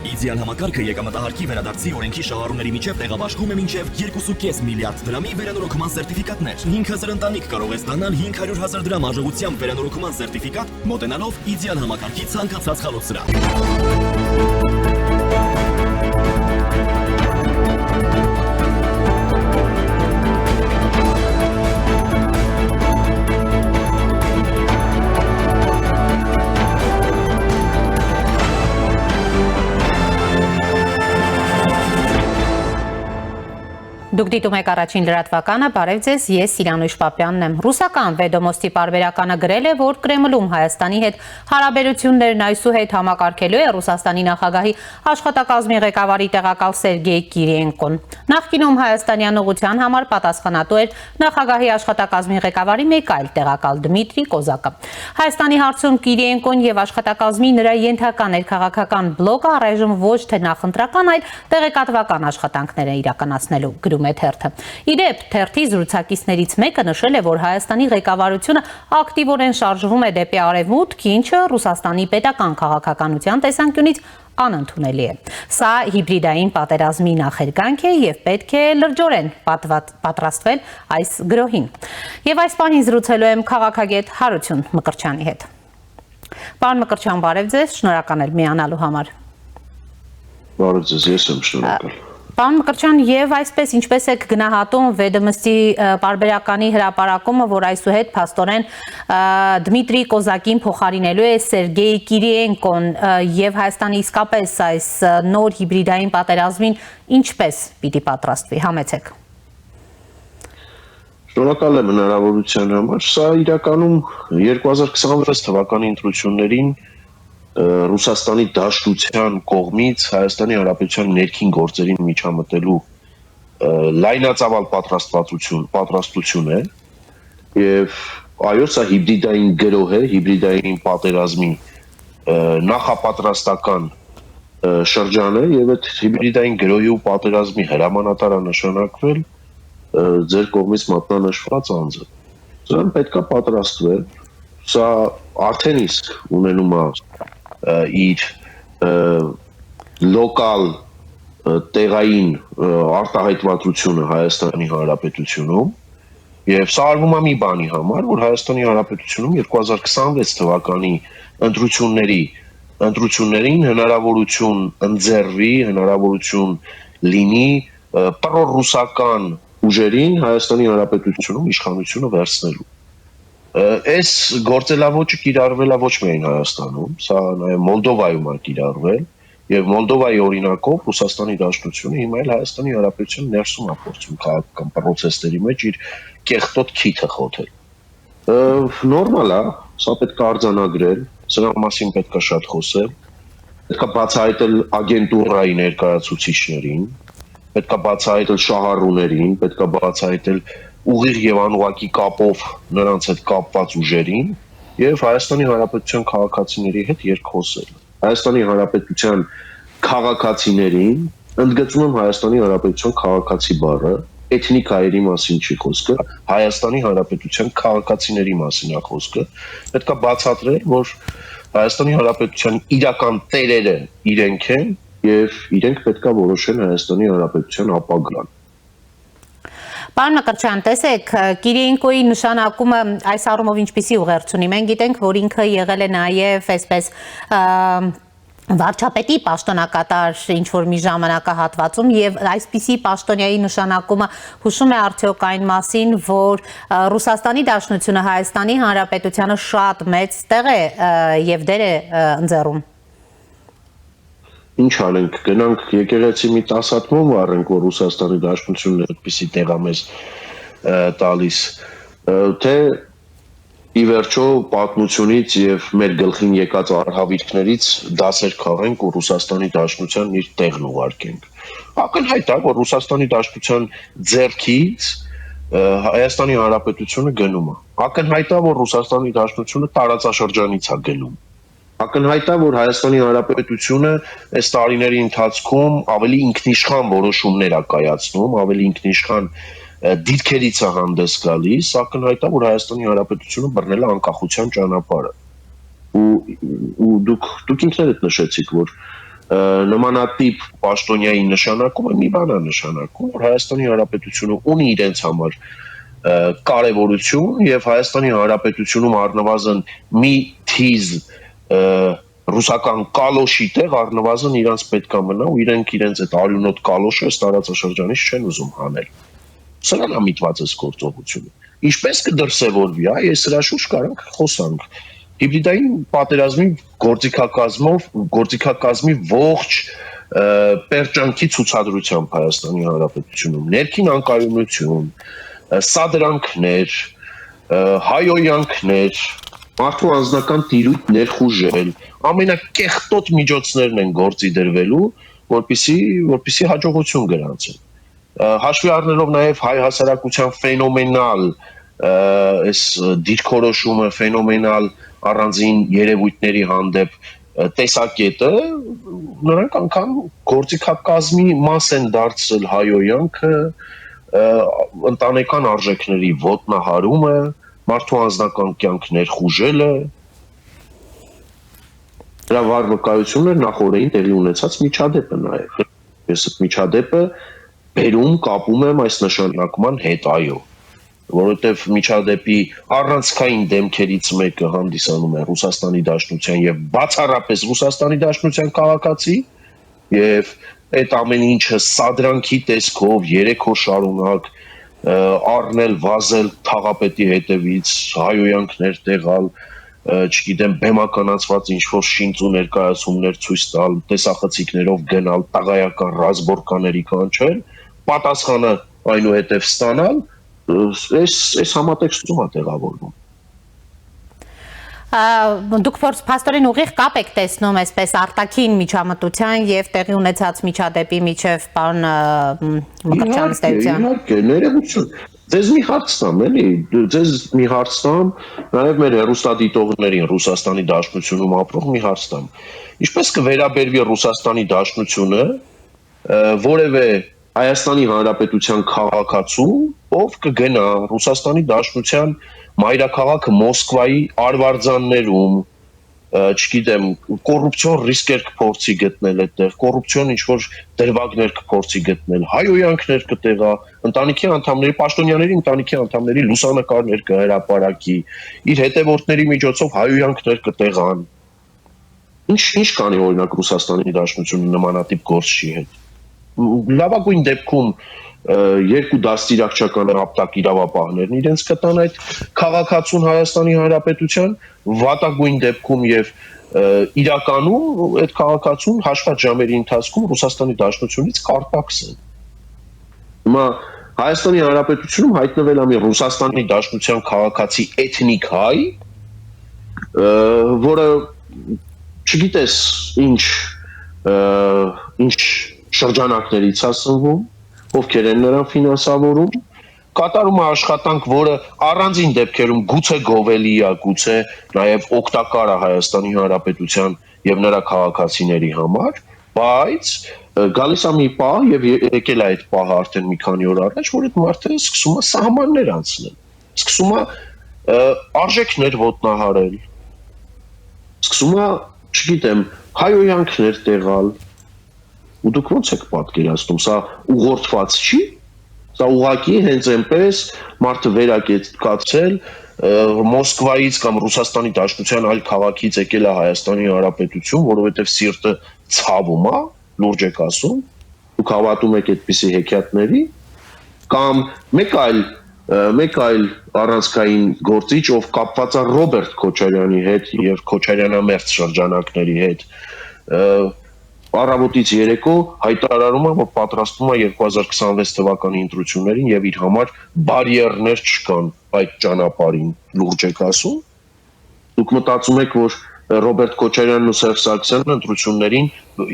Իդեալ համակարգը եկամտահարկի վերադարձի օրենքի շահառուների միջև տեղաբաշխում է մինչև 2.5 միլիարդ դրամի վերանորոգման սերտիֆիկատներ։ 5000 ընտանիք կարող է ստանալ 500,000 դրամ արժողությամբ վերանորոգման սերտիֆիկատ, մոտենալով Իդեալ համակարգի ցանկացած խալոցրահ։ Դուք դիտում եք առաջին լրատվականը, բարև ձեզ, ես Սիրանույշ Պապյանն եմ։ Ռուսական Վեդոմոստի պարբերականը գրել է, որ Կրեմլում Հայաստանի հետ հարաբերություններն այսուհետ համակարգելու է Ռուսաստանի նախագահի աշխատակազմի ղեկավարի տեղակալ Սերգեյ Կիրիենկոն։ Նախկինում Հայաստանյան ուղղության համար պատասխանատու էր նախագահի աշխատակազմի ղեկավարի մեկ այլ տեղակալ Դմիտրի Կոզակը։ Հայաստանի հարցում Կիրիենկոն եւ աշխատակազմի նրա ենթակա ներքաղաքական բլոկը առայժմ ոչ թե նախընտրական, այլ տեղեկատվական աշխատանքներ են իրականացնելու, գրում է թերթը։ Իդեպ, թերթի զրուցակիցներից մեկը նշել է, որ Հայաստանի ղեկավարությունը ակտիվորեն շարժվում է դեպի արևմուտք, ինչը Ռուսաստանի պետական քաղաքականության տեսանկյունից անընդունելի է։ Սա հիբրիդային պատերազմի նախերգանք է եւ պետք է լրջորեն պատրաստվել այս գրոհին։ Եվ այս բանին զրուցելու եմ քաղաքագետ Հարություն Մկրտչյանի հետ։ Պարոն Մկրտչյան, բարև ձեզ, շնորհակալ եմ միանալու համար։ Բարև ձեզ, ես եմ շնորհակալ։ Պարոն Մկրտչյան, եւ այսպես ինչպես եք գնահատում Վեդոմոստի պարբերականի հրապարակումը, որ այսուհետ փաստորեն Դմիտրի Կոզակին փոխարինելու է Սերգեյ Կիրիենկոն, եւ Հայաստանը իսկապես այս նոր հիբրիդային պատերազմին ինչպես պիտի պատրաստվի, համեցեք։ Շնորհակալ եմ հնարավորության համար։ Սա իրականում 2026 թվականի ընտրություններին Ռուսաստանի Դաշնության կողմից Հայաստանի Հանրապետության ներքին գործերին միջամտելու լայնածավալ պատրաստություն է եւ այո, սա հիբրիդային գրոհ է, հիբրիդային պատերազմի նախապատրաստական շրջան է եւ այդ հիբրիդային գրոհի ու պատերազմի հրամանատարը նշանակվել ձեր կողմից մատնանշված անձը։ Սրան պետքա պատրաստվել, սա արդեն իսկ ունենում է իր լոկալ տեղային արտահայտվածությունը Հայաստանի Հանրապետությունում եւ սա արվում է մի բանի համար, որ Հայաստանի Հանրապետությունում 2026 թվականի ընտրություններին հնարավորություն ընձեռվի, հնարավորություն լինի պրոռուսական ուժերին Հայաստանի Հանրապետությունում իշխանությունը վերցնելու։ Այս գործելավոճը կիրառվել է ոչ միայն Հայաստանում, սա նաև Մոլդովայում է կիրառվել եւ Մոլդովայի օրինակով Ռուսաստանի Դաշնությունը հիմա էլ Հայաստանի Հանրապետության ներսում է փորձում քաղաքական process-ների մեջ իր կեղտոտ քիթը խոթել։ Նորմալ է, սա պետք է արձանագրել, սրա մասին պետք է շատ խոսել, պետք է բացահայտել ագենտուրայի ներկայացուցիչներին, պետք է բացահայտել շահառուներին, պետք է բացահայտել ուղիղ եւ անուղակի կապով նրանց հետ կապված ուժերին եւ Հայաստանի Հանրապետության քաղաքացիների հետ երկխոսել։ Հայաստանի Հանրապետության քաղաքացիներին, ընդգծում եմ Հայաստանի Հանրապետության քաղաքացի բառը, էթնիկ հայերի մասին չի խոսքը, Հայաստանի Հանրապետության քաղաքացիների մասին է խոսքը, պետք է բացատրել, որ Հայաստանի Հանրապետության իրական տերերը իրենք են եւ իրենք պետք է որոշեն Հայաստանի Հանրապետության ապագան։ Պարոն Մկրտչյան, տեսեք, Կիրիենկոյի նշանակումը այս առումով ինչպիսի ուղերձ ունի։ Մենք գիտենք, որ ինքը եղել է նաև այսպես վարչապետի պաշտոնակատար ինչ-որ մի ժամանակահատվածում եւ այսպիսի պաշտոնյայի նշանակումը հուշում է արդյոք այն մասին, որ Ռուսաստանի Դաշնությունը Հայաստանի Հանրապետությանը շատ մեծ տեղ է եւ դեր է ընձեռում։ Ինչ անենք, գնանք եկեղեցի մի տասատմով առենք, որ Ռուսաստանի Դաշնությունն այդպիսի տեղ է մեզ տալիս, թե ի վերջո պատմությունից եւ մեր գլխին եկած արհավիրքներից դասեր քաղենք ու Ռուսաստանի Դաշնության իր տեղն ուղարկենք։ Ակնհայտ է, որ Ռուսաստանի Դաշնության ձեռքից Հայաստանի Հանրապետությունը գնում է։ Ակնհայտ է, որ Ռուսաստանի Դաշնությունը տարածաշրջանից է գնում։ Ակնհայտ է, որ Հայաստանի Հանրապետությունը այս տարիների ընթացքում ավելի ինքնիշխան որոշումներ է կայացնում, ավելի ինքնիշխան դիրքերից է հանդես գալիս, ակնհայտ է, որ Հայաստանի Հանրապետությունը բռնել է անկախության ճանապարհը։ Ու դուք ինքներդ նշեցիք, որ նմանատիպ պաշտոնյայի նշանակումը մի բան է նշանակում, որ Հայաստանի Հանրապետությունը ունի իրենց համար կարևորություն եւ Հայաստանի Հանրապետությունում առնվազն մի թիզ ռուսական կալոշի տեղ առնվազն իրանց պետքա մնա ու իրենք իրենց այդ արյունոտ կալոշը ըստ տարածաշրջանից չեն ուզում հանել։ Սրան է միտված այս գործողությունը։ Ինչպես կդրսևորվի, այս սրա շուրջ կարանք խոսանք։ Հիբրիդային պատերազմի գործիքակազմի ողջ պերճանքի ցուցադրությամբ Հայաստանի Հանրապետությունում ներքին անկայունություն, սադրանքներ, հայոյանքներ, մարդու անձնական տիրույթ ներխուժել, ամենակեղտոտ միջոցներն են գործի դրվելու, որպեսզի հաջողություն գրանցեն։ Հաշվի առնելով նաև հայ հասարակության ֆենոմենալ այս դիրքորոշումը, ֆենոմենալ առանձին երևույթների հանդեպ տեսակետը, նրանք անգամ գործիքակազմի մաս են դարձրել հայոյանքը, ընտանեկան արժեքների ոտնահարումը, մարդու անձնական կյանք ներխուժելը, դրա վառ վկայությունն էր նախորդին տեղի ունեցած միջադեպը նաև։ Ես այդ միջադեպը բերում կապում եմ այս նշանակման հետ, այո, որովհետև միջադեպի առանցքային դեմքերից մեկը հանդիսանում է Ռուսաստանի Դաշնության եւ բացառապես Ռուսաստանի Դաշնության քաղաքացի եւ այդ ամեն ինչը սադրանքի տեսքով 3 օր շարունակ առնել, վազել թաղապետի հետևից, հայոյանքներ տեղալ, չգիտեմ, բեմականացված ինչ-որ շինծու ներկայացումներ ցույց տալ, տեսախցիկներով գնալ, տղայական ռազմորկաների կանչել, պատասխանը այնուհետև ստանալ, այս համատեքստում է տեղավորվում։ Դուք փաստորեն ուղիղ կապ եք տեսնում այսպես արտաքին միջամտության եւ տեղի ունեցած միջադեպի միջև պարոն Մկրտչյանի ստեղծան։ Իհարկե, ներողություն։ Ձեզ մի հարց տամ, էլի, նաև մեր հեռուստադիտողներին Ռուսաստանի Դաշնությունում ապրող մի հարց տամ։ Ինչպես կվերաբերվի Ռուսաստանի Դաշնությունը որևէ Հայաստանի Հանրապետության քաղաքացու, ով կգնա Ռուսաստանի Դաշնության մայրաքաղաք Մոսկվայի արվարձաններում, չգիտեմ, կոռուպցիոն ռիսկեր կփորձի գտնել այդտեղ, կոռուպցիոն ինչ-որ դրվագներ կփորձի գտնել, հայոյանքներ կտեղա, ընտանիքի անդամների, պաշտոնյաների ընտանիքի անդամների լուսանկարներ կհրապարակի, իր հետևորդների միջոցով հայոյանքներ կտեղան։ Ինչ կանի օրինակ Ռուսաստանի Դաշնությունը նմանատիպ գործի հետ։ Լավագույն դեպքում երկու դաստիարակչական ապտակ իրավապահներն իրենց կտան այդ քաղաքացուն Հայաստանի Հանրապետության, վատագույն դեպքում եւ իրականում այդ քաղաքացուն հաշված ժամերի ընթացքում Ռուսաստանի Դաշնությունից կարտաքսեն։ Հիմա Հայաստանի Հանրապետությունում հայտնվել է մի Ռուսաստանի Դաշնության քաղաքացի էթնիկ հայ, որը չգիտես ինչ շրջանակներից ասնվում, ովքեր են նրան ֆինանսավորում, կատարում է աշխատանք, որը առանձին դեպքերում գուցե գովելի է, գուցե նաև օգտակար է Հայաստանի Հանրապետության եւ նրա քաղաքացիների համար, բայց գալիս է մի պահ եւ եկել է այդ պահը արդեն մի քանի օր առաջ, որ այդ մարդը սկսում է սահմաններ անցնել, սկսում է արժեքներ ոտնահարել, սկսում է, չգիտեմ, հայոյանքներ տեղալ։ Ու դուք ո՞նց եք պատկերացնում, սա ուղղորդված չի, սա ուղղակի հենց այնպես մարդը վերակեցկացել Մոսկվայից կամ Ռուսաստանի Դաշնության այլ քաղաքից եկել է Հայաստանի Հանրապետություն, որովհետև սիրտը ցավում է, լուրջ եք ասում, դուք հավատում եք այդպիսի հեքիաթների, կամ մեկ այլ առանցքային գործիչ, ով կապված է Ռոբերտ Քոչարյանի հետ եւ Քոչարյանամերձ շրջանակների հետ, առավոտից երեկո հայտարարում է, որ պատրաստվում է 2026 թվականի ընտրություններին եւ իր համար բարիերներ չկան այդ ճանապարհին, լուրջ եք ասում։ Դուք մտածում եք, որ Ռոբերտ Քոչարյանն ու Սերժ Սարգսյանն ընտրություններին,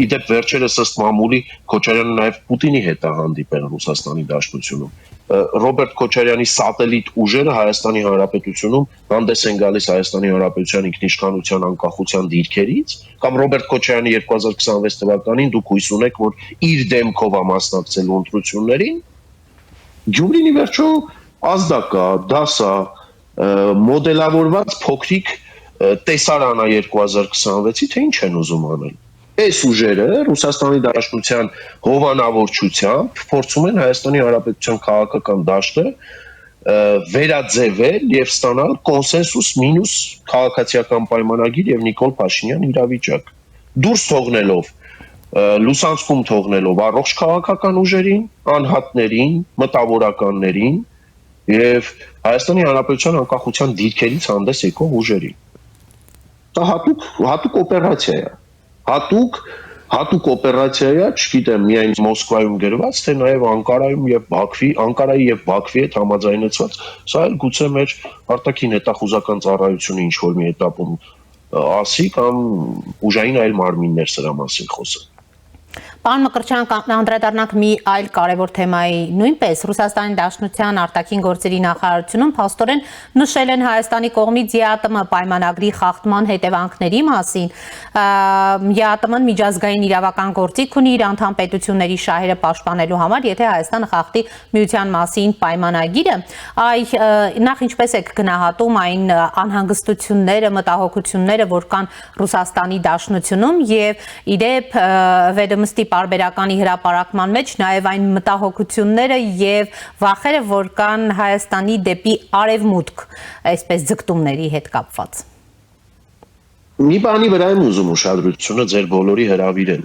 իդեպ վերջերս ըստ մամուլի Քոչարյանը նաև Պուտինի հետ է հանդիպել Ռուսաստանի Դաշնությունում։ Ռոբերտ Քոչարյանի սատելիտ ուժերը Հայաստանի Հանրապետությունում հանդես են գալիս Հայաստանի Հանրապետության ինքնիշխանության անկախության դիրքերից, կամ Ռոբերտ Քոչարյանը 2026 թվականին դուք հույս ունեք, որ իր դեմքով է մասնակցելու ընտրություններին։ Գյումրին ի վերջո ազդակա, դասա, մոդելավորված փոքրիկ տեսարանա 2026-ի, թե ինչ են ուզում անել։ այս ուժերը Ռուսաստանի Դաշնության հովանավորչությամբ փորձում են Հայաստանի Հանրապետության քաղաքական դաշտը վերաձևել եւ ստանալ կոնսենսուս մինուս քաղաքացիական պայմանագիր եւ Նիկոլ Փաշինյան իրավիճակ դուրս թողնելով լուսանցքում թողնելով առողջ քաղաքական ուժերին, անհատներին, մտավորականներին եւ Հայաստանի Հանրապետության անկախության դիրքերից հանդես եկող ուժերին։ Դա հատուկ օպերացիա է։ Հատուկ օպերացիա է, չգիտեմ, միայն Մոսկվայում գրված, թե նաեւ Անկարայի եւ Բաքվի հետ համաձայնեցված, սա էլ գուցե մեր արտաքին հետախուզական ծառայությունը ինչ որ մի этаպում ասի կամ ուժային այլ մարմիններ սրա մասին խոսեն։ Պարոն Մկրտչյան, անդրադառնանք մի այլ կարևոր թեմայի, նույնպես Ռուսաստանի Դաշնության արտաքին գործերի նախարարությունում փաստորեն նշել են Հայաստանի կողմից ԵԱՏՄ պայմանագրի խախտման հետևանքների մասին։ ԵԱՏՄ-ն միջազգային իրավական գործիք ունի իր անդամ պետությունների շահերը պաշտպանելու համար, եթե Հայաստանը խախտի միության մասին պայմանագիրը, նախ ինչպես եք գնահատում այն անհանգստությունները, մտահոգությունները, որ կան Ռուսաստանի Դաշնությունում եւ իդեպ Վերդմստի պարբերականի հրապարակման մեջ նաև այն մտահոգությունները եւ վախերը, որ կան Հայաստանի դեպի արևմուտք, այսպես ձգտումների հետ կապված։ Մի բանի վրա եմ ուզում ուշադրությունը ձեր բոլորի հրավիրել։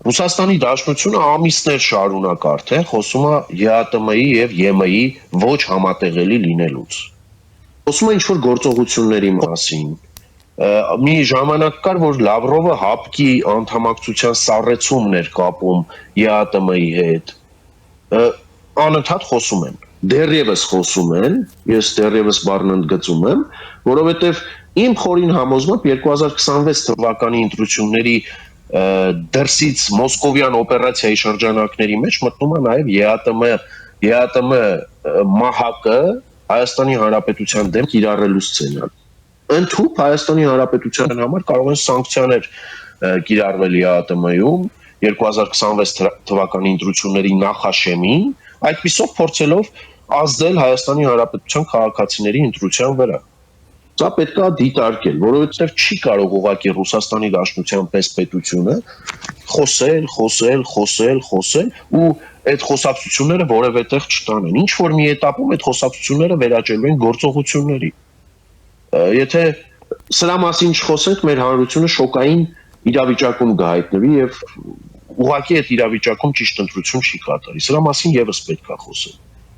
Ռուսաստանի Դաշնությունը ամիսներ շարունակ արդեն խոսում է ԵԱՏՄ-ի եւ ԵՄ-ի ոչ համատեղելի լինելուց։ Խոսում է ինչ-որ գործողությունների մասին։ Մի ժամանակ կար, որ Լավրովը ՀԱՊԿ-ի անդամակցության սառեցումն էր կապում ԵԱՏՄ-ի հետ։ Անընդհատ խոսում են, դեռևս խոսում են, ես դեռևս բառն ընդգծում եմ, որովհետև իմ խորին համոզմամբ 2026 թվականի ընտրությունների դրսից մոսկովյան օպերացիայի շրջանակների մեջ մտնում է նաև ԵԱՏՄ ՄԱՀԱԿ-ը Հայաստանի Հանրապետության դեմ կիրառելու սցենար։ Ընդհուպ Հայաստանի Հանրապետության համար կարող են սանկցիաներ կիրառվել ԵԱՏՄ-ում 2026 թվականի ընտրությունների նախաշեմին, այդպիսով փորձելով ազդել Հայաստանի Հանրապետության քաղաքացիների ընտրության վրա։ Սա պետք է դիտարկել, որովհետև չի կարող ուղղակի Ռուսաստանի Դաշնության պես պետությունը խոսել ու այդ խոսակցությունները որևէ տեղ չտանեն։ Ինչ որ մի этаպում այդ խոսակցությունները վերաճելու են գործողությունների։ Եթե սրա մասին չխոսենք, մեր հանրությունը շոկային իրավիճակում կհայտնվի եւ ուղղակի այդ իրավիճակում ճիշտ ընտրություն չի կատարի։ Սրա մասին եւս պետք է խոսել։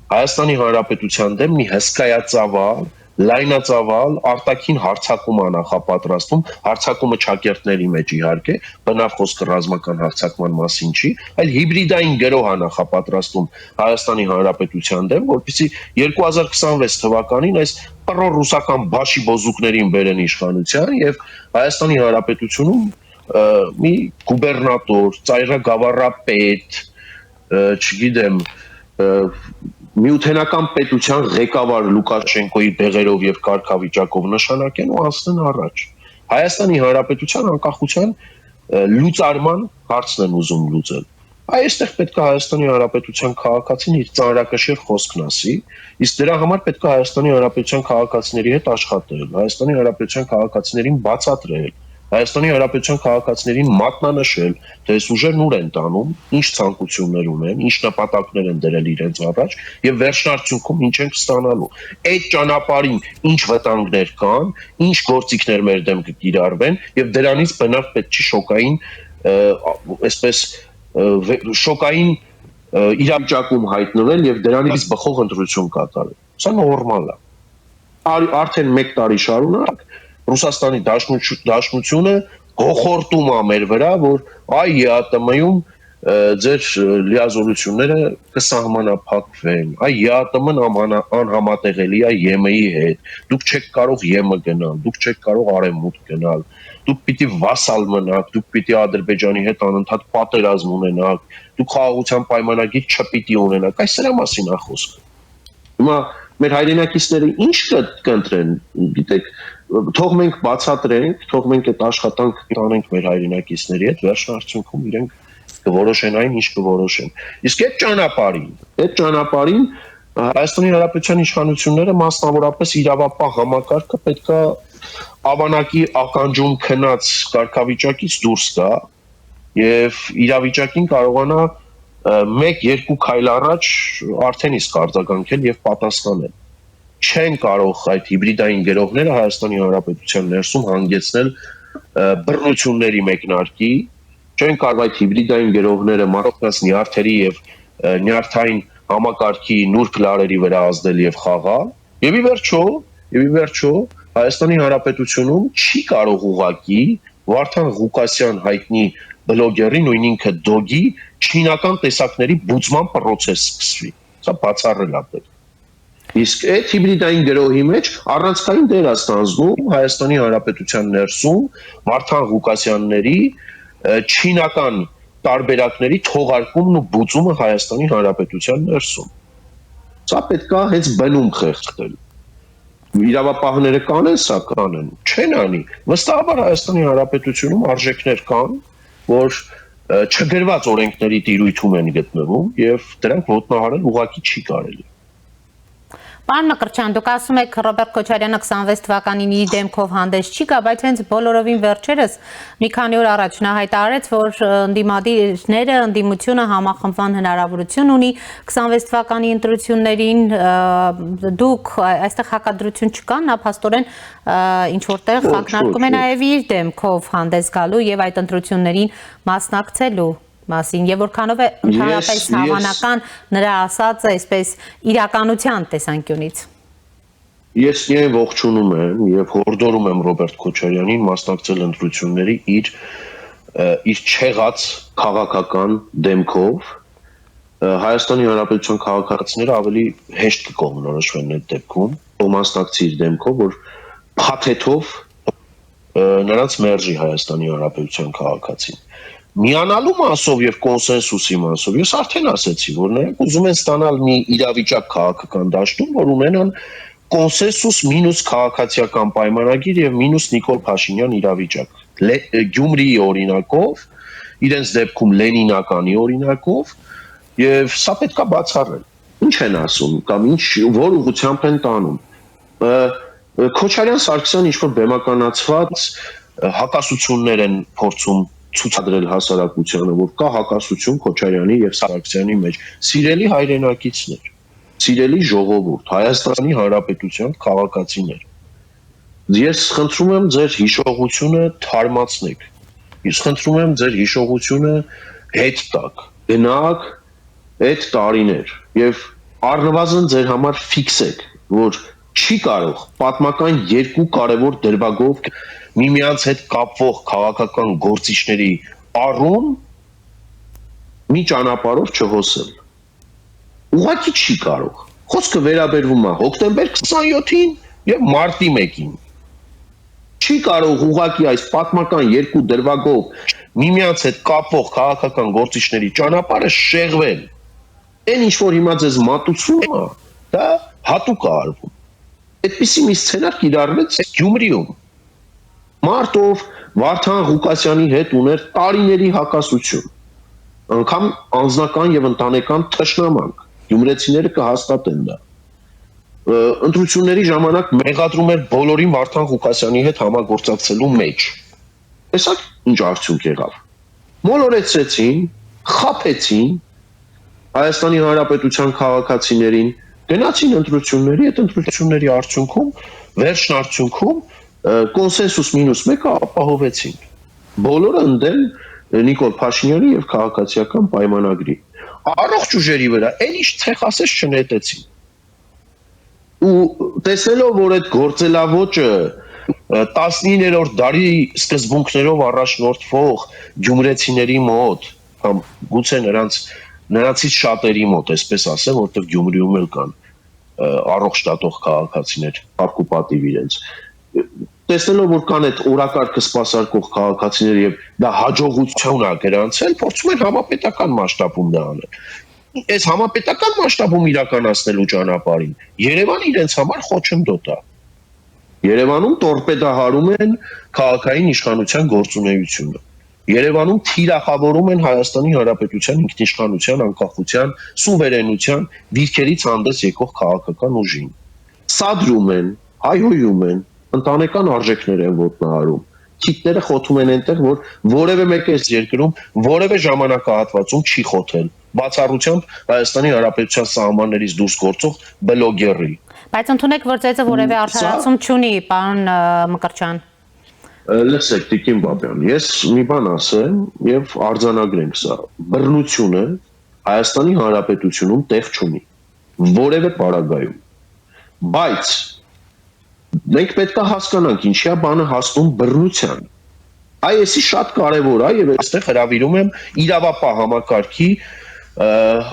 Հայաստանի Հանրապետության դեմ մի հսկայածավալ, լայնածավալ արտաքին հարձակում է նախապատրաստում, հարձակումը ճակերտների մեջ իհարկե, բնավ խոսքը ռազմական հարձակման մասին չի, այլ հիբրիդային գրոհ է նախապատրաստում Հայաստանի Հանրապետության դեմ, որպեսզի 2026 թվականին այս պրոռուսական բաշի բոզուկներին բերեն իշխանության եւ Հայաստանի Հանրապետությունում մի գուբերնատոր, ծայրագավառապետ, չգիտեմ, միութենական պետության ղեկավար Լուկաշենկոյի բեղերով եւ կարգավիճակով նշանակեն ու անցնեն առաջ։ Հայաստանի Հանրապետության անկախության լուծարման հարցն են ուզում լուծել։ Այստեղ պետք է Հայաստանի Հանրապետության քաղաքացին իր ծանրակշիռ խոսքն ասի, իսկ դրա համար պետք է Հայաստանի Հանրապետության քաղաքացիների հետ աշխատել, Հայաստանի Հանրապետության քաղաքացիներին բացատրել, Հայաստանի Հանրապետության քաղաքացիներին մատնանշել, թե այս ուժերն ուր են տանում, ինչ ցանկություններ ունեն, ինչ նպատակներ են դրել իրենց առաջ եւ վերջնարդյունքում ինչ են ստանալու։ Այդ ճանապարհին ինչ վտանգներ կան, ինչ գործիքներ մեր դեմ կկիրառվեն եւ դրանից բնավ պետք չի շոկային, այսպես շոկային իրավիճակում հայտնվել եւ դրանից բխող ընտրություն կատարել։ Սա նորմալ է։ Արդեն 1 տարի շարունակ Ռուսաստանի Դաշնությունը գողորտում է մեր վրա, որ այ ԵԱՏՄ-ում ձեր լիազորությունները կսահմանափակվեն, այ ԵԱՏՄ-ն անհամատեղելի է ԵՄ-ի հետ, դուք չեք կարող ԵՄ գնալ, դուք չեք կարող արևմուտք գնալ, դուք պիտի վասալ մնաք, դուք պիտի Ադրբեջանի հետ անընդհատ պատերազմ ունենաք, դուք խաղաղության պայմանագիր չպիտի ունենաք, այս սրա մասին է խոսքը։ Հիմա մեր հայրենակիցները ինչ կընտրեն, գիտեք, թող մենք բացատրենք, թող մենք այդ աշխատանքը տանենք մեր հայրենակիցների հետ, վերջնարդյունքում իրենք կորոշեն այն, ինչ կորոշեն։ Իսկ այդ ճանապարհին Հայաստանի Հանրապետության իշխանությունները, մասնավորապես իրավապահ համակարգը պետք է ավանակի ականջում քնած կարգավիճակից դուրս գա եւ իրավիճակին կարողանա 1-2 քայլ առաջ արդեն իսկ արձագանքել եւ պատասխանել։ Չեն կարող այդ հիբրիդային գերողները Հայաստանի Հանրապետության ներսում հանգեցնել բռնությունների մեկնարկի, չեն կարող այդ հիբրիդային գերողները մարտկաց նյարդերի եւ նյարդային համակարգի նուրբ լարերի վրա ազդել եւ խաղալ, եւ ի վերջո Հայաստանի Հանրապետությունում չի կարող ուղղակի Վարդան Ղուկասյան հայտնի բլոգերի նույն ինքը դոգի չինական տեսակների բուծման process սկսվի։ Սա բացառել է։ Իսկ այդ հիբրիդային գրոհի մեջ առանցքային դեր է ստանձնում Հայաստանի Հանրապետության ներսում Վարդան Ղուկասյանների չինական տարբերակների թողարկումն ու բուծումը Հայաստանի Հանրապետության ներսում։ Սա պետք է հենց բնում խեղդել։ Իրավապահները կանեն սա կանեն, չեն անի։ Վստահաբար Հայաստանի Հանրապետությունում արժեքներ կան, որ չգրված օրենքների տիրույթում են գտնվում եւ դրանք ոտնահարել ուղղակի չի կարելի։ Պարոն Մկրտչյան, դուք ասում եք Ռոբերտ Քոչարյանը 26 թվականին իր դեմքով հանդես չի գա, բայց հենց բոլորովին վերջերս մի քանի օր առաջ նա հայտարարեց, որ ընդդիմադիրները ընդդիմությունը համախմբման հնարավորություն ունի 26 թվականի ընտրություններին, դուք այստեղ հակադրություն չկա, նա փաստորեն ինչ որտեղ ակնարկում է նաև իր դեմքով հանդես գալու եւ այդ ընտրություններին մասնակցելու մասին եւ որքանով է ընդհանրապես հավանական նրա ասածը այսպես իրականության տեսանկյունից։ Ես միայն ողջունում եմ եւ հորդորում եմ Ռոբերտ Քոչարյանին մասնակցել ընտրությունների իր չեղած քաղաքական դեմքով Հայաստանի Հանրապետության քաղաքացիները ավելի հեշտ կկողմնորոշվեն այդ դեպքում, մասնակցի իր դեմքով, որ փաթեթով նրանց մերժի Հայաստանի Հանրապետության քաղաքացին։ Միանալու մասով եւ կոնսենսուսի մասով ես արդեն ասացի, որ նրանք ուզում են ստանալ մի իրավիճակ քաղաքական դաշտում, որ ունենան կոնսենսուս մինուս քաղաքացիական պայմանագիր եւ մինուս Նիկոլ Փաշինյան իրավիճակ։ Գյումրիի օրինակով, իրենց դեպքում Լենինականի օրինակով եւ սա պետքա բացառել։ Ինչ են ասում կամ որ ուղղությամբ են տանում։ Քոչարյան-Սարգսյան ինչ-որ բեմականացված հակասություններ են փորձում ցուցադրել հասարակությանը, որ կա հակասություն Քոչարյանի եւ Սարգսյանի մեջ։ Սիրելի հայրենակիցներ, սիրելի ժողովուրդ, Հայաստանի Հանրապետության քաղաքացիներ, ես խնդրում եմ ձեր հիշողությունը թարմացնեք։ Ես խնդրում եմ ձեր հիշողությունը հետ տաք, գնաք այդ տարիներ եւ առնվազն ձեր համար ֆիքսեք, որ չի կարող պատմական երկու կարևոր դրվագով միմյանց հետ կապվող քաղաքական գործիչների առում մի ճանապարհով չհոսել։ Ուղղակի չի կարող։ Խոսքը վերաբերվում է հոկտեմբեր 27-ին եւ մարտի 1-ին։ Չի կարող ուղղակի այս պատմական երկու դրվագով միմյանց հետ կապվող քաղաքական գործիչների ճանապարհը շեղվել։ Այն ինչ որ հիմա ձեզ մատուցում է, դա հատուկ է արվում։ Այդպիսի մի սցենար կիրառվեց Գյումրիում։ Մարտով Վարդան Ղուկասյանի հետ ուներ տարիների հակասություն, անգամ անձնական եւ ընտանեկան թշնամանք, գյումրեցիները կհաստատեն դա։ Ընտրությունների ժամանակ մեղադրում էր բոլորին Վարդան Ղուկասյանի հետ համագործակցելու մեջ։ Տեսակ ինչ արդյունք եղավ։ Մոլորեցրեցին, խաբեցին Հայաստանի Հանրապետության քաղաքացիներին, գնացին ընտրությունների, այդ ընտրությունների արդյունքում, վերջն արդյունքում կոնսենսուս մինուս 1-ը ապահովեցին։ Բոլորը ընդդեմ Նիկոլ Փաշինյանի եւ քաղաքացիական պայմանագրի։ Առողջ ուժերի վրա էլ ինչ ցեխասես չնետեցին։ Ու տեսնելով, որ այդ գործելավոճը 19-րդ դարի սկզբունքներով առաջնորդվող գյումրեցիների մոտ, կամ գուցե նրանցից շատերի մոտ, այսպես ասեմ, որտեղ Գյումրիում էլ կան առողջ տատող քաղաքացիներ, փառք ու պատիվ իրենց։ Տեսնելով, որ կան այդ օրակարգը սպասարկող քաղաքացիներ եւ դա հաջողություն է գրանցել, փորձում են համապետական մասշտաբում դա անել։ Այս համապետական մասշտաբում իրականացնելու ճանապարհին Երևանը իրենց համար խոչընդոտ է։ Երևանում տորպեդահարում են քաղաքային իշխանության գործունեությունը։ Երևանում թիրախավորում են Հայաստանի Հանրապետության ինքնիշխանության, անկախության, սուվերենության դիրքերից հանդես եկող քաղաքական ուժին։ Սադրում են, հայհոյում են, ընտանեկան արժեքներ են ոտնահարում քիթները խոթում են այնտեղ, որ որևէ մեկը այս երկրում որևէ ժամանակահատվածում չի խոթել, բացառությամբ Հայաստանի Հանրապետության սահմաններից դուրս գործող բլոգերի։ Բայց ընդունեք, որ ծեծը որևէ արդարացում չունի, պարոն Մկրտչյան։ Լսեք, Տիկին Բաբյան, ես մի բան ասեմ եւ արձանագրենք սա։ Բռնությունը Հայաստանի Հանրապետությունում տեղ չունի որևէ պարագայում։ Բայց մենք պետք է հասկանանք ինչի է բանը հասնում բռնության։ Այսի շատ կարևոր է եւ այստեղ հրավիրում եմ իրավապահ համակարգի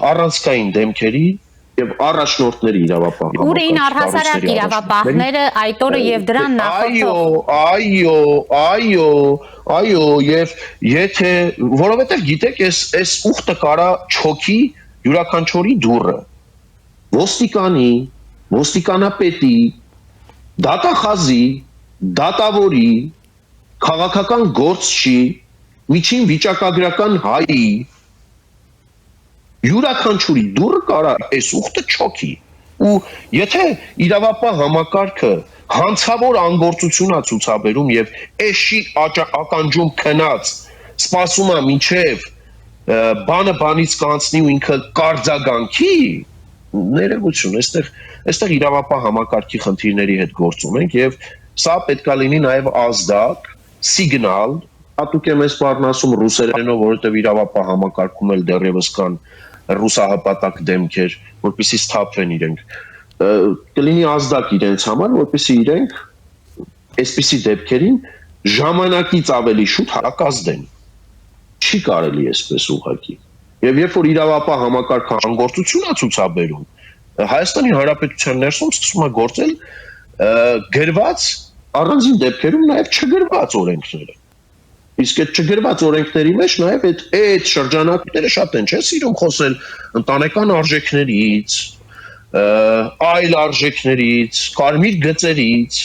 առանցքային դեմքերի եւ առաջնորդների իրավապահ համակարգի։ Ուր էին առհասարակ իրավապահները այդ օրը եւ դրան նախորդող։ Այո, եւ եթե որովհետեւ գիտեք, այս ուխտը կարա չոքի յուրաքանչյուրի դուռը։ Ոստիկանի, ոստիկանապետի, դատախազի, դատավորի, քաղաքական գործչի, միջին վիճակագրական հայի, յուրաքանչյուրի դուռը կարա այս ուխտը չոքի։ Ու եթե իրավապահ համակարգը հանցավոր անգործություն է ցուցաբերում եւ էշի ականջում քնած սպասում է մինչեւ բանը բանից կանցնի ու ինքը կարձագանքի, ներողություն, այստեղ իրավապահ համակարգի խնդիրների հետ գործ ունենք եւ սա պետքա լինի նաեւ ազդակ, սիգնալ, հատուկ եմ այս բառն ասում ռուսերենով, որովհետեւ իրավապահ համակարգում էլ դեռևս կան ռուսահպատակ դեմքեր, որպեսզի սթափվեն իրենք, կլինի ազդակ իրենց համար, որպեսզի իրենք այսպիսի դեպքերին ժամանակից ավելի շուտ հակազդեն։ Չի կարելի այսպես ուղղակի։ Եվ երբ որ իրավապահ համակարգը անգործություն է ցուցաբերում, Հայաստանի Հանրապետության ներսում սկսում է գործել գրված առանձին դեպքերում նաև չգրված օրենքները։ Իսկ այդ չգրված օրենքների մեջ նաև այդ շրջանակները շատ են, չէ՞, սիրում խոսել ընտանեկան արժեքներից, այլ արժեքներից, կարմիր գծերից։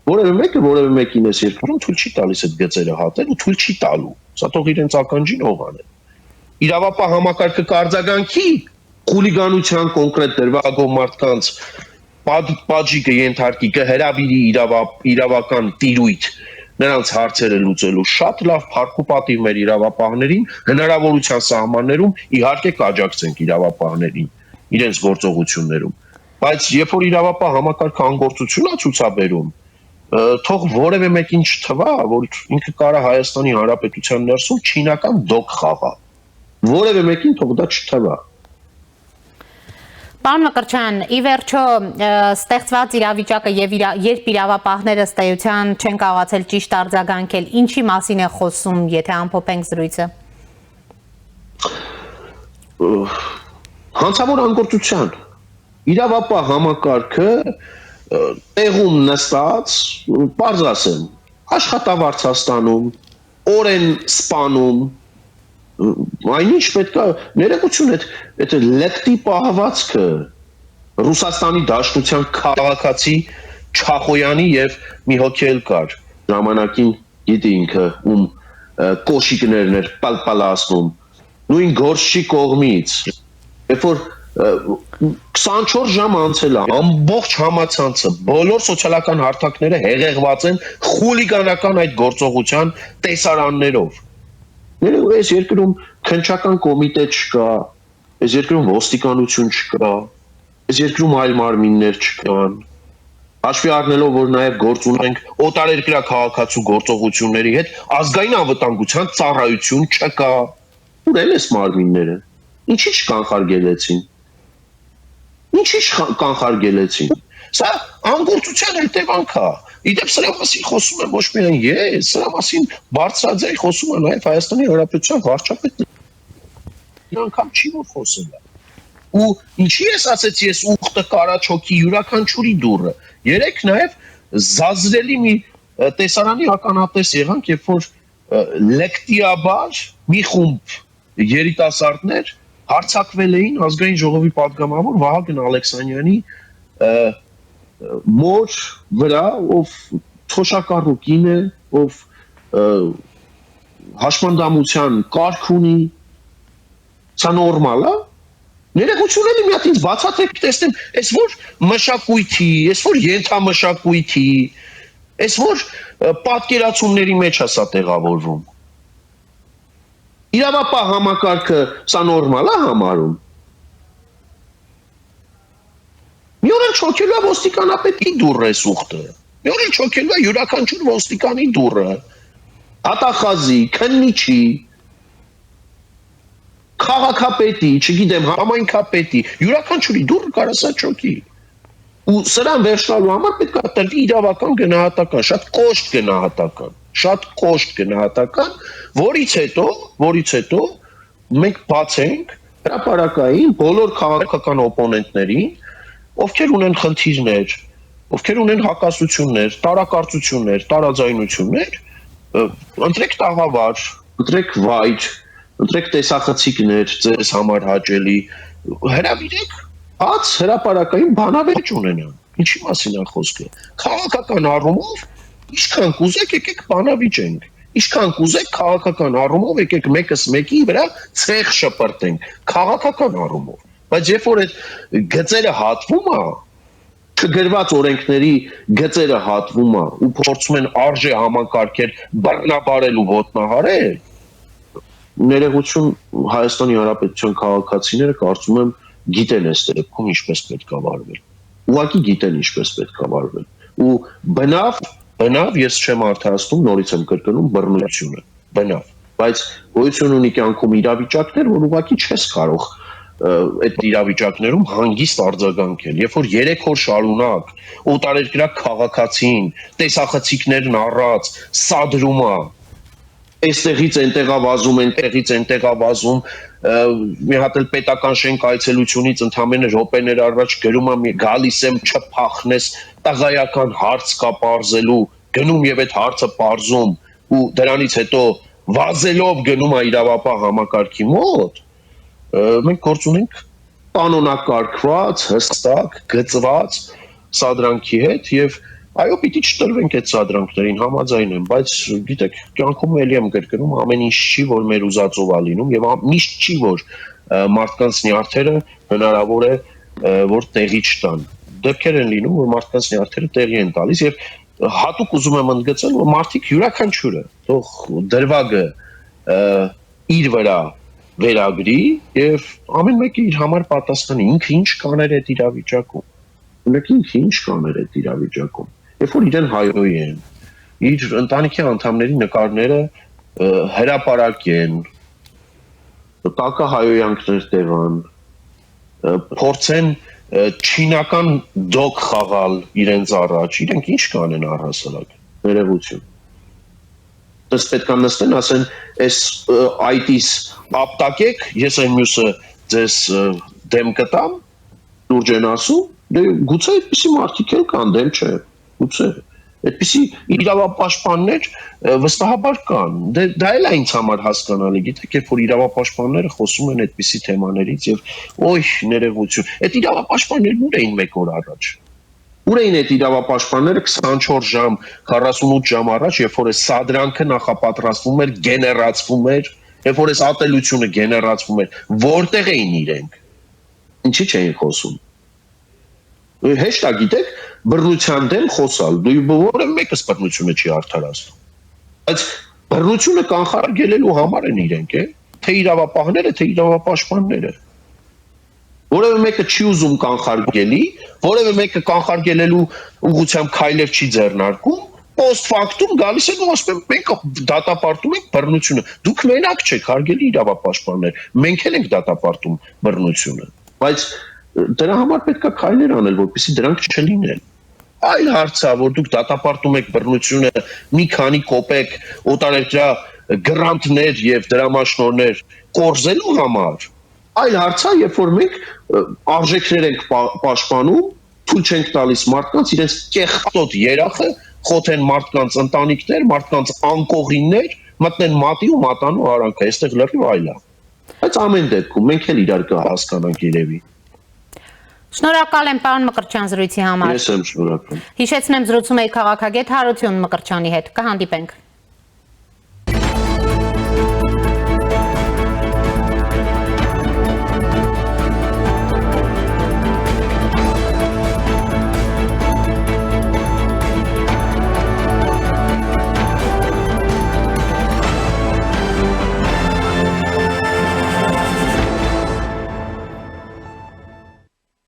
Որևէ մեկին այս երկրում թույլ չի տալիս այդ գծերը հատել ու թույլ չի տալու։ Սա թող իրենց ականջին օղան է։ Իրավապահ համակարգը կարձագանքի խուլիգանության կոնկրետ դրվագով մարդկանց պատժիկը ենթարկի կհրավիրի իրավական տիրույթ նրանց հարցերը լուծելու շատ լավ փառք ու պատիվ մեր իրավապահներին, հնարավորության սահմաններում իհարկե կաջակցենք իրավապահներին իրենց գործողություններում, բայց երբ որ իրավապահ համակարգը անգործություն է ցուցաբերում, թող որևէ մեկին չթվա, որ ինքը կարա Հայաստանի Հանրապետության ներսում չինական դոկ խաղա, որևէ մեկին թող դա չթվա։ Պարոն Մկրտչյան, ի վերջո ստեղծված իրավիճակը եւ երբ իրավապահները ըստ էության չեն կարողացել ճիշտ արձագանքել, ինչի մասին է խոսում, եթե ամփոփենք զրույցը։ Հանցավոր անգործության իրավապահ համակարգը տեղում նստած, պարզ ասեմ, աշխատավարձաստանում, օրեն սպանում, այնինչ պետքա ներողություն այդ լեկտի պահվածքը Ռուսաստանի Դաշնության քաղաքացի Չախոյանի եւ մի հոգի էլ կար ժամանակին գիտի ինքը ում կոշիկներն էր պալպալացնում նույն գործչի կողմից երբ որ 24 ժամ անցել է ամբողջ համացանցը բոլոր սոցիալական հարթակները հեղեղված են խուլիգանական այդ գործողության տեսարաններով Այս երկրում քննչական կոմիտե չկա, այս երկրում ոստիկանություն չկա, այս երկրում այլ մարմիններ չկան, հաշվի առնելով, որ նաև գործ ունենք օտարերկրյա քաղաքացու գործողությունների հետ, ազգային անվտանգության ծառայություն չկա, ուր են այս մարմինները, ինչի չկանխարգելեցին, սա անգործության հետևանք է, Իդեպ սրա մասին խոսում եմ ոչ միայն ես, սրա մասին բարձրաձայն խոսում է նաև Հայաստանի Հանրապետության վարչապետը։ Անգամ չի որ խոսել է։ Ու ինչի ես ասեցի, ես ուխտը կարա չոքի յուրաքանչյուրի դուռը։ Երեք նաև զազրելի մի տեսարանի ականատես եղանք, երբ որ լեկտիաբար մի խումբ երիտասարդներ հարձակվել էին ազգային ժողովի պատգամավոր Վահագն Ալեքսանյանի մոր վրա, ով թոշակառուկին է, ով հաշմանդամության կարգ ունի, սա նորմալ է, ներողություն էլի մի հատ ինձ բացատրեք տեսնեմ, այս որ մշակույթի, այս որ ենթամշակույթի, Այս որ պատկերացումների մեջ է սա տեղավորվում։ Իրավապահ համակարգը սա նորմալ է համարում։ Մի օր էլ չոքելու է ոստիկանապետի դուռը այս ուխտը։ Մի օր էլ չոքելու է յուրաքանչյուր ոստիկանի դուռը։ Ատախազի, քննիչի, քաղաքապետի, չգիտեմ, համայնքապետի, յուրաքանչյուրի դուռը կարա սա չոքի։ Ու սրան վերջնալու համար պետք է տրվի իրավական գնահատական, շատ կոշտ գնահատական, որից հետո մենք բացենք հրապարակային բոլոր քաղաքական օպոնենտներին, ովքեր ունեն խնդիրներ, ովքեր ունեն հակասություններ, տարակարծություններ, տարաձայնություններ, ընտրեք տաղավար, ընտրեք վայր, ընտրեք տեսախցիկներ ձեզ համար հաճելի, հրավիրեք բաց հրապարակային բանավեճ ունենան։ Ինչի մասին է խոսքը։ Քաղաքական առումով ինչքան կուզեք եկեք բանավիճենք։ Ինչքան կուզեք քաղաքական առումով եկեք մեկս մեկի վրա ցեղ շպրտենք քաղաքական առումով։ Բայց երբ որ այդ գծերը հատվում է, չգրված օրենքների գծերը հատվում է ու փորձում են արժե համակարգեր բռնաբարել ու ոտնահարել, ներողություն Հայաստանի Հանրապետության քաղաքացիները կարծում եմ գիտեն այս դեպքում ինչպես պետք է վարվել։ Ուղղակի գիտեն ինչպես պետք է վարվել։ Ու բնավ ես չեմ արդարացնում, նորից եմ կրկնում բռնությունը, բնավ։ Բայց գոյություն ունի կյանքում իրավիճակներ, որ ուղղակի չես կարող այդ իրավիճակներում հանգիստ արձագանքել։ Երբ որ 3 օր շարունակ օտարերկրյա քաղաքացին տեսախցիկներն առած սադրում է, այստեղից այնտեղա վազում, այնտեղից այնտեղա վազում, մի հատ էլ պետական շենք այցելությունից ընդամենը րոպեներ առաջ գրում եմ գալիս եմ չփախնես, տղայական հարց կա պարզելու, գնում եւ այդ հարցը պարզում ու դրանից հետո վազելով գնում է իրավապահ համակարգի մոտ, մենք գործ ունենք կանոնակարգված, հստակ, գծված սադրանքի հետ եւ այո, պիտի չտրվենք այդ սադրանքներին, համաձայն եմ, բայց գիտեք, կյանքում էլի եմ կրկնում, ամեն ինչ չի, որ մեր ուզածով է լինում եւ միշտ չի, որ մարդկանց նյարդերը հնարավոր է, որ տեղի չտան։ Դեպքեր են լինում, որ մարդկանց նյարդերը տեղի են տալիս եւ հատուկ ուզում եմ ընդգծել, որ մարդիկ յուրաքանչյուրը թող դրվագը իր վրա վերագրի եւ ամեն մեկը իր համար պատասխանի, ինքը ինչ կաներ այդ իրավիճակում։ Ինքը ինչ կաներ այդ իրավիճակում։ Երբ որ իրեն հայոյ են, իր ընտանիքի անդամների նկարները հրապարակեն, տակահայոյանքներ տևան, փորձեն չինական դոկ խաղալ իրենց առաջ, իրենք ինչ կանեն առհասարակ, ներողություն։ Դες պետք է նստեն, ասեն, այս այդից ապտակեք, ես այն մյուսը ձեզ դեմ կտամ, լուրջ են ասում, դե գուցե այդպիսի մարդիկ էլ կան, դեմ չէ, գուցե, այդպիսի իրավապաշտպաններ վստահաբար կան, դա էլ է ինձ համար հասկանալի, գիտեք, երբ որ իրավապաշտպանները խոսում են այդպիսի թեմաներից եւ օյ, ներողություն, այդ իրավապաշտպաններն ուր էին մեկ օր առաջ։ Ուր էին այդ իրավապաշտպանները 24 ժամ, 48 ժամ առաջ, երբ որ այս սադրանքը նախապատրաստվում էր, գեներացվում էր, երբ որ այս ատելությունը գեներացվում էր, որտեղ էին իրենք։ Ինչի չէին խոսում։ Հեշտ է, գիտեք, բռնության դեմ խոսալ, դու որևէ մեկս բռնությունը չի արդարացնում։ Բայց բռնությունը կանխարգելելու համար են իրենք, թե իրավապահները, թե իրավապաշտպանները։ Որևէ մեկը չի ուզում կանխարգելի, որևէ մեկը կանխարգելելու ուղղությամբ քայլեր չի ձեռնարկում, post factum գալիս են ու ասում են մենք դատապարտում ենք բռնությունը։ Դուք մենակ չեք, հարգելի իրավապաշտպաններ, մենք էլ ենք դատապարտում բռնությունը։ Բայց դրա համար պետք է քայլեր անել, որպեսզի դրանք չլինեն։ Այլ հարց է, որ դուք դատապարտում եք բռնությունը մի քանի կոպեկ օտարերկրյա գրանտներ եւ դրամաշնորհներ կորզելու համար։ Այլ հարց է, երբ որ մենք արժեքներ ենք պաշտպանում, թույլ չենք տալիս մարդկանց իրենց կեղտոտ երախը խոթեն մարդկանց ընտանիքներ, մարդկանց անկողիններ, մտնեն մատի ու մատանու արանքը, այստեղ լրիվ այլ է։ Բայց ամեն դեպքում մենք էլ իրար կհասկանանք երևի։ Շնորհակալ եմ պարոն Մկրտչյան զրույցի համար։ Ես եմ շնորհակալ։ Հիշեցնեմ զրուցում էի քաղաքագետ Հարություն Մկրտչյանի հետ։ Կհանդիպենք։